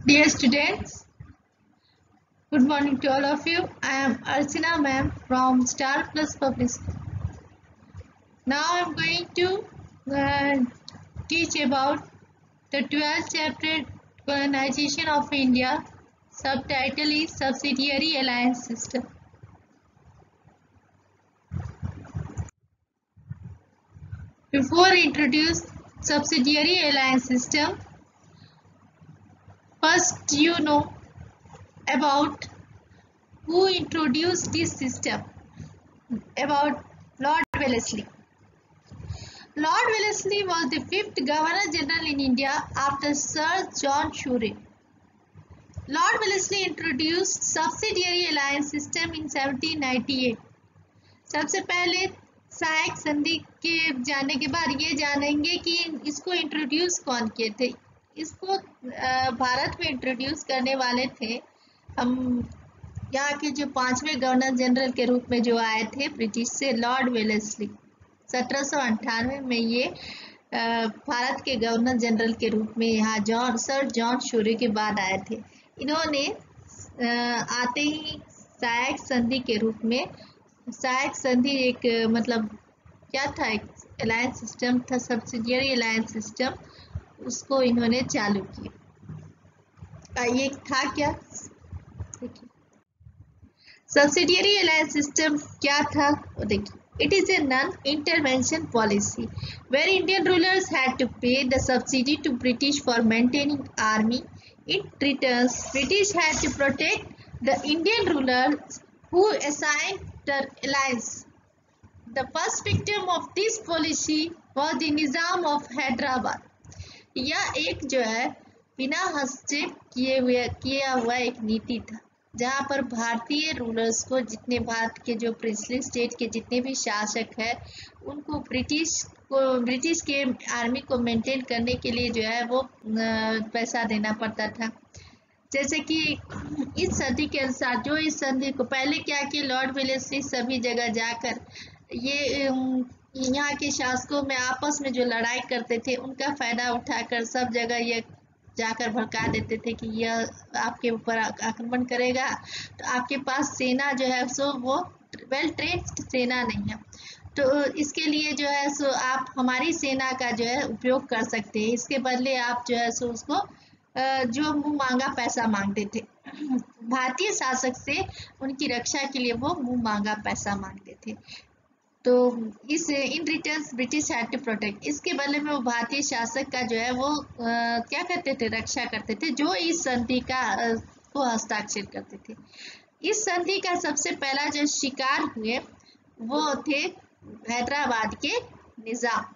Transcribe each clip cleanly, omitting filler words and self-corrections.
Dear students, good morning to all of you. I am Archana ma'am from Star Plus Public School. Now I am going to uh, teach about the 12th chapter Colonization of India. Subtitle is Subsidiary Alliance System. Before introduce subsidiary alliance system, first you know about who introduced this system, about Lord Wellesley. Lord Wellesley was the fifth Governor General in India after Sir John Shore. Lord Wellesley introduced subsidiary alliance system in 1798. सबसे पहले सहायक संधि के जाने के बाद ये जानेंगे कि इसको इंट्रोड्यूस कौन किए थे। इसको भारत में इंट्रोड्यूस करने वाले थे हम यहाँ के जो 5वें गवर्नर जनरल के रूप में जो आए थे ब्रिटिश से, लॉर्ड वेलेस्ली। 1798 में ये भारत के गवर्नर जनरल के रूप में यहाँ सर जॉन शोरे के बाद आए थे। इन्होंने आते ही सहायक संधि के रूप में, सहायक संधि एक मतलब क्या था, एक अलायंस सिस्टम था, सब्सिडियरी अलायंस सिस्टम, उसको इन्होंने चालू किया। ये था क्या, देखिए सब्सिडियरी अलायंस सिस्टम क्या था वो देखिए। It is a non-intervention policy where Indian rulers had to pay the subsidy to British for maintaining army. In return, British had to protect the Indian rulers who assigned the alliance. The first victim of this policy was the Nizam of Hyderabad. यह एक जो है बिना हस्तक्षेप किया हुआ एक नीति था, जहाँ पर भारतीय रूलर्स को, जितने भारत के जो प्रिंसली स्टेट के जितने भी शासक है, उनको ब्रिटिश के आर्मी को मेंटेन करने के लिए जो है वो पैसा देना पड़ता था। जैसे कि इस संधि के अनुसार, जो इस संधि को पहले क्या किया, लॉर्ड वेलेस्ली सभी जगह जाकर ये यहाँ के शासकों में आपस में जो लड़ाई करते थे उनका फायदा उठाकर सब जगह ये जाकर भड़का देते थे कि यह आपके ऊपर आक्रमण करेगा, तो आपके पास सेना जो है सो वो वेल ट्रेन्ड सेना नहीं है, तो इसके लिए जो है सो आप हमारी सेना का जो है उपयोग कर सकते हैं, इसके बदले आप जो है सो उसको जो मुंह मांगा पैसा मांगते थे। भारतीय शासक से उनकी रक्षा के लिए वो मुंह मांगा पैसा मांगते थे, तो इस in returns British had to protect, इसके बदले में वो भारतीय शासक का जो है वो क्या करते थे, रक्षा करते थे, जो इस संधि का को हस्ताक्षर करते थे। इस संधि का सबसे पहला जो शिकार हुए वो थे हैदराबाद के Nizam.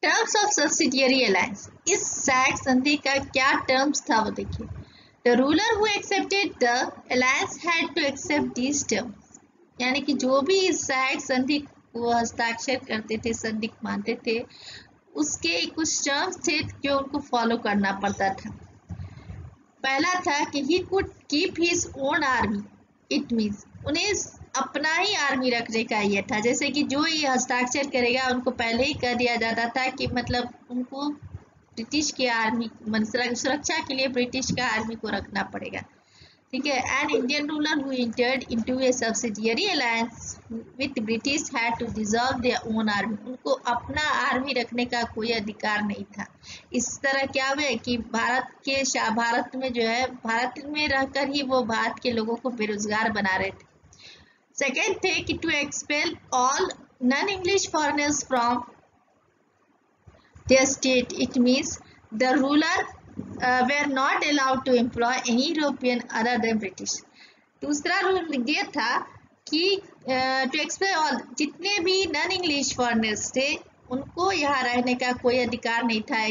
Terms of subsidiary alliance, इस सहायक संधि का क्या टर्म्स था वो देखिए। The ruler who accepted the alliance had to accept these terms, यानी कि जो भी इस सहायक संधि को हस्ताक्षर करते थे, संधि मानते थे, उसके कुछ टर्म्स थे जो उनको फॉलो करना पड़ता था। पहला था कि he could keep his own army, it means उन्हें अपना ही आर्मी रखने का ये था। जैसे कि जो ये हस्ताक्षर करेगा उनको पहले ही कह दिया जाता था कि मतलब उनको ब्रिटिश के आर्मी सुरक्षा के लिए ब्रिटिश का आर्मी को रखना पड़ेगा, ठीक है। An Indian ruler who entered into a subsidiary alliance with British had to dissolve their own army, उनको अपना आर्मी रखने का कोई अधिकार नहीं था। इस तरह क्या हुआ कि भारत में जो है, भारत में रहकर ही वो भारत के लोगों को बेरोजगार बना रहे थे। सेकेंड थे कि to expel all non English foreigners from their state, it means the ruler were not allowed to employ any European other than British. दूसरा रूल ये था कि to expel all, जितने भी नॉन इंग्लिश फॉरेनर्स थे उनको यहाँ रहने का कोई अधिकार नहीं था,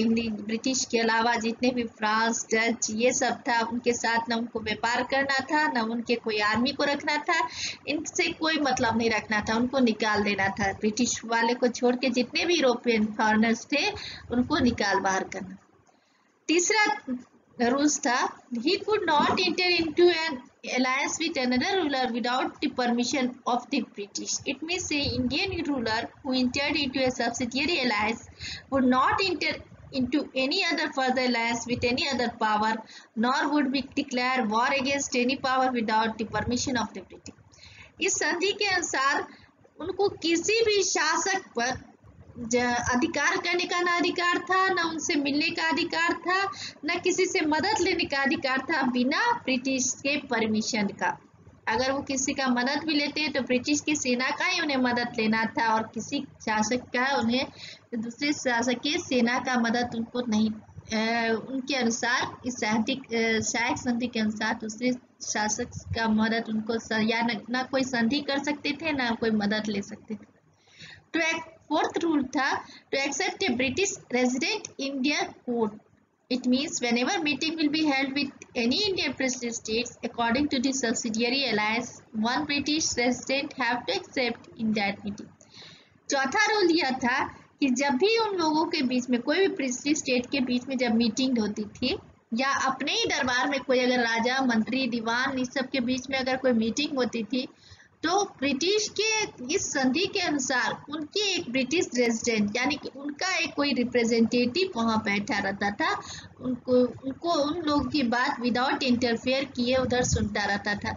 ब्रिटिश के अलावा जितने भी फ्रांस, डच ये सब था, उनके साथ न उनको व्यापार करना था, न उनके कोई आर्मी को रखना था, इनसे कोई मतलब नहीं रखना था, उनको निकाल देना था। ब्रिटिश वाले को छोड़ के जितने भी यूरोपियन फॉरेनर्स थे उनको निकाल बाहर करना। तीसरा रूल्स था, he could not enter into an alliance with another ruler without the permission of the British. It means a Indian ruler who entered into a subsidiary alliance would not enter into any other further alliance with any other power, nor would we declare war against any power without the permission of the British. इस संधि के अनुसार उनको किसी भी शासक पर अधिकार करने का ना अधिकार था, ना उनसे मिलने का अधिकार था, ना किसी से मदद लेने का अधिकार था बिना ब्रिटिश के परमिशन का। अगर वो किसी का मदद भी लेते हैं तो ब्रिटिश की सेना का ही उन्हें मदद लेना था और किसी शासक का उन्हें दूसरे शासक की सेना का मदद उनको नहीं, उनके अनुसार इस सहायक संधि के अनुसार दूसरे शासक का मदद उनको या ना कोई संधि कर सकते थे ना कोई मदद ले सकते थे। तो फोर्थ रूल था to accept a British resident India court. It means whenever meeting will be held with any Indian princely states, according to the subsidiary alliance, one British resident have to accept in that meeting. चौथा rule यह था कि जब भी उन लोगों के बीच में कोई भी प्रिंसली स्टेट के बीच में जब मीटिंग होती थी या अपने ही दरबार में कोई अगर राजा मंत्री दीवान इस सब के बीच में अगर कोई मीटिंग होती थी तो ब्रिटिश के इस संधि के अनुसार उनकी एक ब्रिटिश रेजिडेंट यानी कि उनका एक कोई रिप्रेजेंटेटिव वहां बैठा रहता था, उनको उन लोगों की बात विदाउट इंटरफेयर किए उधर सुनता रहता था।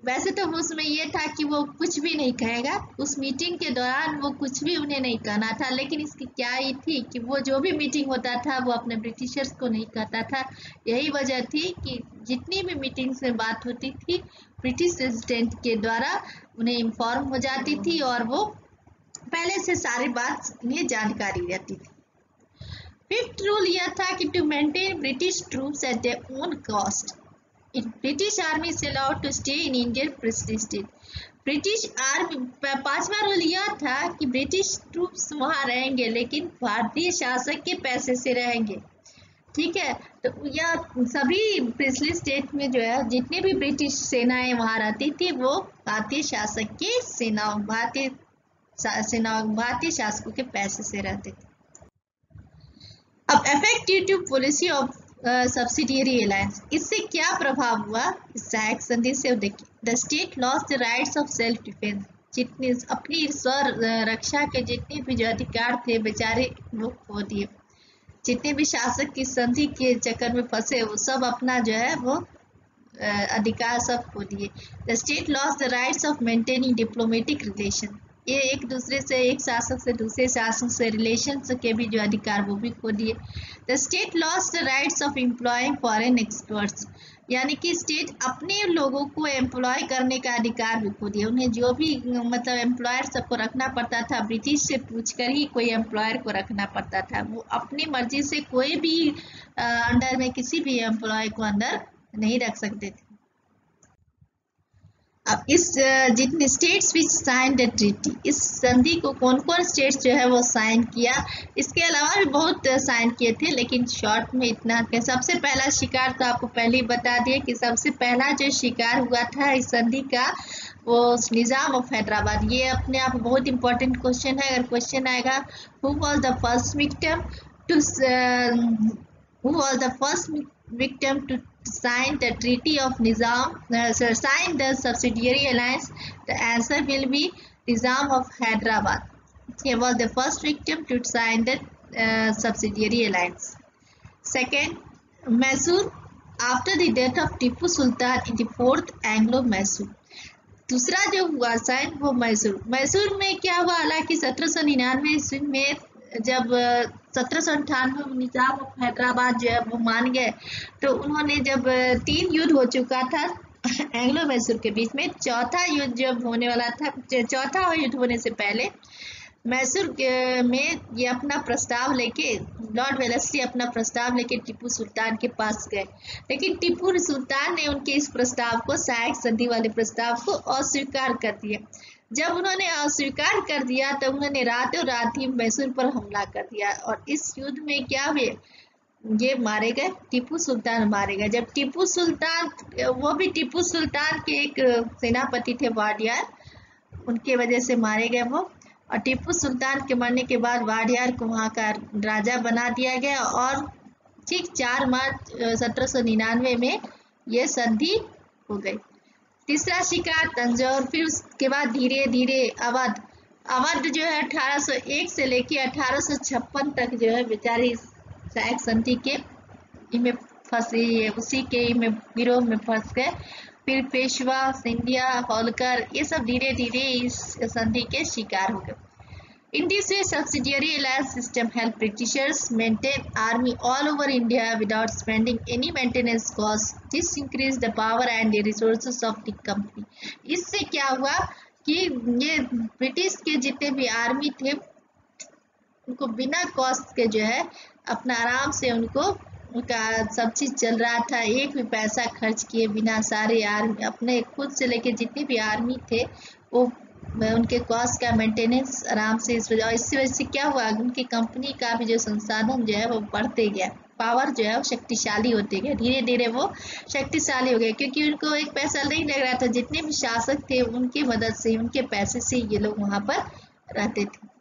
वैसे तो उसमें ये था कि वो कुछ भी नहीं कहेगा, उस मीटिंग के दौरान वो कुछ भी उन्हें नहीं कहना था, लेकिन इसकी क्या ही थी कि वो जो भी मीटिंग होता था वो अपने ब्रिटिशर्स को नहीं कहता था। यही वजह थी कि जितनी भी मीटिंग्स में बात होती थी ब्रिटिश रेजिडेंट के द्वारा उन्हें इन्फॉर्म हो जाती थी और वो पहले से सारी बात उन्हें जानकारी रहती थी। फिफ्थ रूल यह था कि to maintain British troops at their own cost. British army is allowed to stay in Indian princely state. British army पांचवा रूल यह था कि ब्रिटिश ट्रूप्स वहां रहेंगे लेकिन भारतीय शासक के पैसे से रहेंगे। ठीक है, तो यह सभी प्रिंसली स्टेट में जो है जितने भी ब्रिटिश सेनाएं वहां रहती थी वो भारतीय शासक के भारतीय शासकों के पैसे से रहते थे। अब effective policy of subsidiary alliance, इससे क्या प्रभाव हुआ इस सहायक संधि से देखिए। The state lost the rights of self defence, जितने अपनी स्व रक्षा के जितने भी जो अधिकार थे बेचारे वो खो दिए। जितने भी शासक की संधि के चक्कर में फंसे वो सब अपना जो है वो अधिकार सब खो दिए। The state lost the rights of maintaining diplomatic relation, ये एक दूसरे से एक शासक से दूसरे शासक से रिलेशन के भी जो अधिकार वो भी खो दिए। The state lost the rights of employing foreign experts, यानी कि स्टेट अपने लोगों को एम्प्लॉय करने का अधिकार भी खो दिया। उन्हें जो भी मतलब एम्प्लॉयर सबको रखना पड़ता था ब्रिटिश से पूछकर ही कोई एम्प्लॉयर को रखना पड़ता था, वो अपनी मर्जी से कोई भी अंडर में किसी भी एम्प्लॉय को अंदर नहीं रख सकते थे। अब इस जितने states which sign the treaty, इस संधि को कौन कौन स्टेट्स जो है वो साइन किया, इसके अलावा भी बहुत साइन किए थे लेकिन शॉर्ट में इतना कि सबसे पहला शिकार तो आपको पहले ही बता दिए कि सबसे पहला जो शिकार हुआ था इस संधि का वो निजाम ऑफ हैदराबाद। ये अपने आप बहुत इंपॉर्टेंट क्वेश्चन है, अगर क्वेश्चन आएगा who was the first victim to sign the treaty of sign the subsidiary alliance, the answer will be Nizam of Hyderabad. He was the first victim to sign the subsidiary alliance. Second, Mysore, after the death of Tipu Sultan in the fourth Anglo-Mysore. दूसरा जो हुआ sign वो मैसूर में क्या हुआ, हालांकि 1799 ईस्वी में जब 1798 में निजाम ऑफ हैदराबाद जो है वो मान गए तो उन्होंने जब 3 युद्ध हो चुका था एंग्लो मैसूर के बीच में, चौथा युद्ध जब होने वाला था, चौथा युद्ध होने से पहले मैसूर में ये अपना प्रस्ताव लेके लॉर्ड वेलेस्ली अपना प्रस्ताव लेके टीपू सुल्तान के पास गए, लेकिन टीपू सुल्तान ने उनके इस प्रस्ताव को सहायक संधि वाले प्रस्ताव को अस्वीकार कर दिया। जब उन्होंने अस्वीकार कर दिया तो उन्होंने रातों रात ही मैसूर पर हमला कर दिया और इस युद्ध में क्या हुए, ये मारे गए, टीपू सुल्तान मारे गए। जब टीपू सुल्तान, वो भी टीपू सुल्तान के एक सेनापति थे वाडियार, उनके वजह से मारे गए वो, और टीपू सुल्तान के मरने के बाद वाडियार को वहाँ का राजा बना दिया गया और ठीक 4 मार्च 1799 में ये संधि हो गई। तीसरा शिकार तंजौर, फिर उसके बाद धीरे धीरे अवध जो है 1801 से लेके 1856 तक जो है बेचारी सहायक संधि के में फंसे, उसी के में गिरोह में फंस गए। फिर पेशवा, सिंधिया, होलकर, ये सब धीरे धीरे इस संधि के शिकार हो गए। In this way, subsidiary alliance system helped Britishers maintain army all over India without spending any maintenance cost. This increased the power and the resources of the company. इससे क्या हुआ कि ये ब्रिटिश के जितने भी आर्मी थे उनको बिना कॉस्ट के जो है अपना आराम से उनको उनका सब चीज चल रहा था, एक भी पैसा खर्च किए बिना सारे आर्मी अपने खुद से लेके जितने भी आर्मी थे वो उनके कॉस्ट का मेंटेनेंस आराम से इस वजह से क्या हुआ, उनकी कंपनी का भी जो संसाधन जो है वो बढ़ते गया, पावर जो है वो शक्तिशाली होते गए, धीरे धीरे वो शक्तिशाली हो गए क्योंकि उनको एक पैसा नहीं लग रहा था, जितने भी शासक थे उनकी मदद से उनके पैसे से ये लोग वहां पर रहते थे।